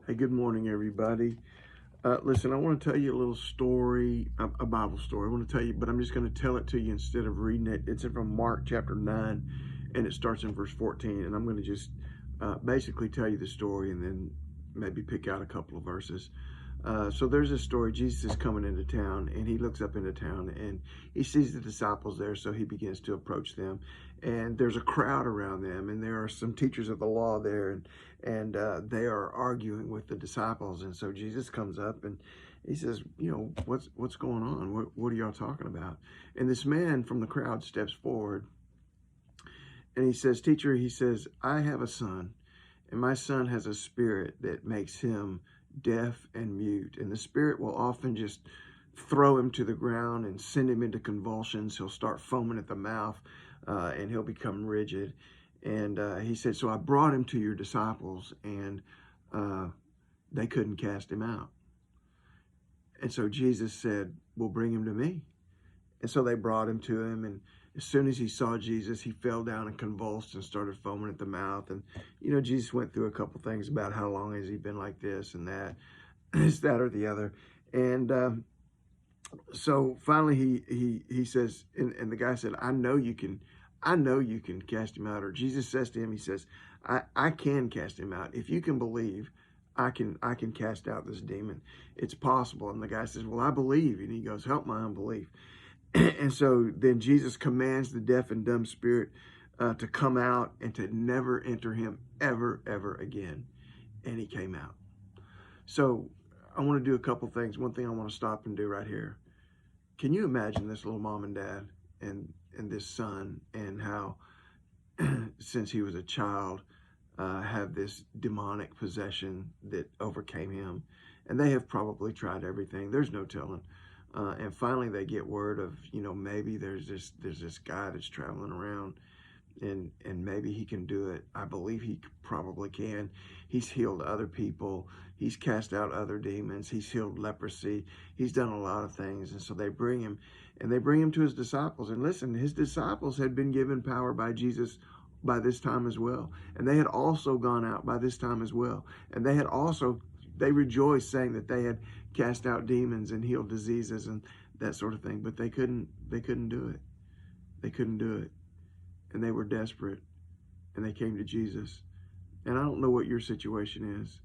Hey, good morning, everybody. Listen, I want to tell you a little story, a Bible story. I want to tell you, but I'm just going to tell it to you instead of reading it. It's from Mark chapter 9, and it starts in verse 14. And I'm going to just basically tell you the story and then maybe pick out a couple of verses. So there's a story. Jesus is coming into town, and he looks up into town, and he sees the disciples there, so he begins to approach them. And there's a crowd around them, and there are some teachers of the law there, and they are arguing with the disciples. And so Jesus comes up and he says, what's going on? What are y'all talking about? And this man from the crowd steps forward, and he says, Teacher, he says, I have a son, and my son has a spirit that makes him deaf and mute. And the spirit will often just throw him to the ground and send him into convulsions. He'll start foaming at the mouth, and he'll become rigid. And he said, so I brought him to your disciples, and they couldn't cast him out. And so Jesus said, well, bring him to me. And so they brought him to him, and as soon as he saw Jesus, he fell down and convulsed and started foaming at the mouth. And, Jesus went through a couple things about how long has he been like this and that, this, that, or the other. And so finally he says, and the guy said, I know you can cast him out. Or Jesus says to him, he says, I can cast him out. If you can believe, I can cast out this demon. It's possible. And the guy says, well, I believe. And he goes, help my unbelief. And so then Jesus commands the deaf and dumb spirit to come out and to never enter him ever again. And he came out. So I want to do a couple things. One thing I want to stop and do right here. Can you imagine this little mom and dad and this son, and how since he was a child have this demonic possession that overcame him? And they have probably tried everything. There's no telling. And finally they get word of, maybe there's this guy that's traveling around, and maybe he can do it. I believe he probably can. He's healed other people. He's cast out other demons. He's healed leprosy. He's done a lot of things. And so they bring him to his disciples. And listen, his disciples had been given power by Jesus by this time as well. And they had also gone out by this time as well. And they rejoiced, saying that they had cast out demons and healed diseases and that sort of thing. But they couldn't do it. They couldn't do it. And they were desperate, and they came to Jesus. And I don't know what your situation is.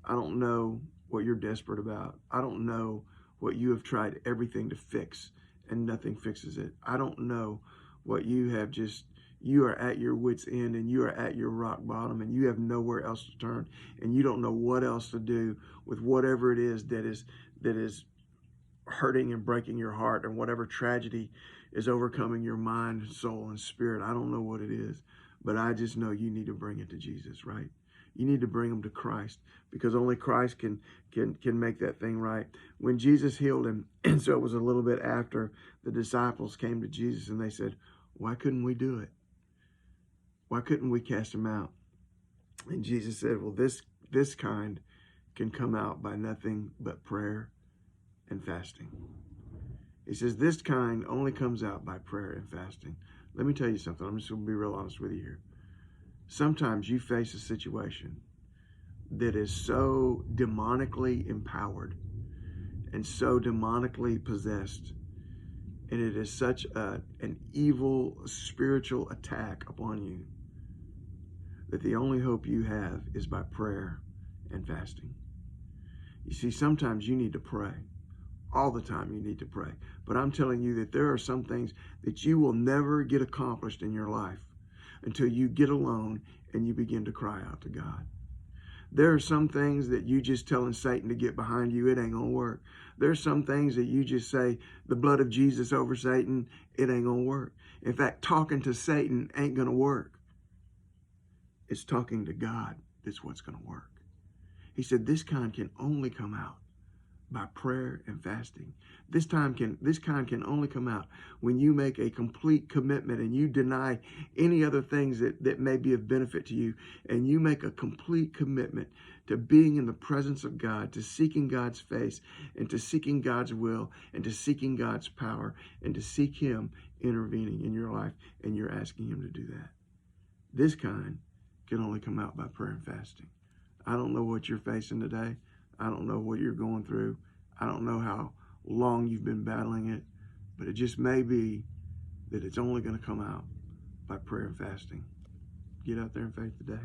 I don't know what you're desperate about. I don't know what you have tried everything to fix and nothing fixes it. I don't know what you are at your wit's end, and you are at your rock bottom, and you have nowhere else to turn, and you don't know what else to do with whatever it is that is hurting and breaking your heart, and whatever tragedy is overcoming your mind, soul, and spirit. I don't know what it is, but I just know you need to bring it to Jesus, right? You need to bring them to Christ, because only Christ can make that thing right. When Jesus healed him, and so it was a little bit after, the disciples came to Jesus and they said, why couldn't we do it? Why couldn't we cast him out? And Jesus said, well, this kind can come out by nothing but prayer and fasting. He says this kind only comes out by prayer and fasting. Let me tell you something. I'm just going to be real honest with you here. Sometimes you face a situation that is so demonically empowered and so demonically possessed, and it is such an evil spiritual attack upon you, that the only hope you have is by prayer and fasting. You see, sometimes you need to pray. All the time you need to pray. But I'm telling you that there are some things that you will never get accomplished in your life until you get alone and you begin to cry out to God. There are some things that you just telling Satan to get behind you, it ain't gonna work. There's some things that you just say, the blood of Jesus over Satan, it ain't gonna work. In fact, talking to Satan ain't gonna work. It's talking to God that's what's gonna work. He said this kind can only come out by prayer and fasting. This kind can only come out when you make a complete commitment and you deny any other things that may be of benefit to you, and you make a complete commitment to being in the presence of God, to seeking God's face, and to seeking God's will, and to seeking God's power, and to seek him intervening in your life, and you're asking him to do that. This kind can only come out by prayer and fasting. I don't know what you're facing today. I don't know what you're going through. I don't know how long you've been battling it, but it just may be that it's only going to come out by prayer and fasting. Get out there in faith today.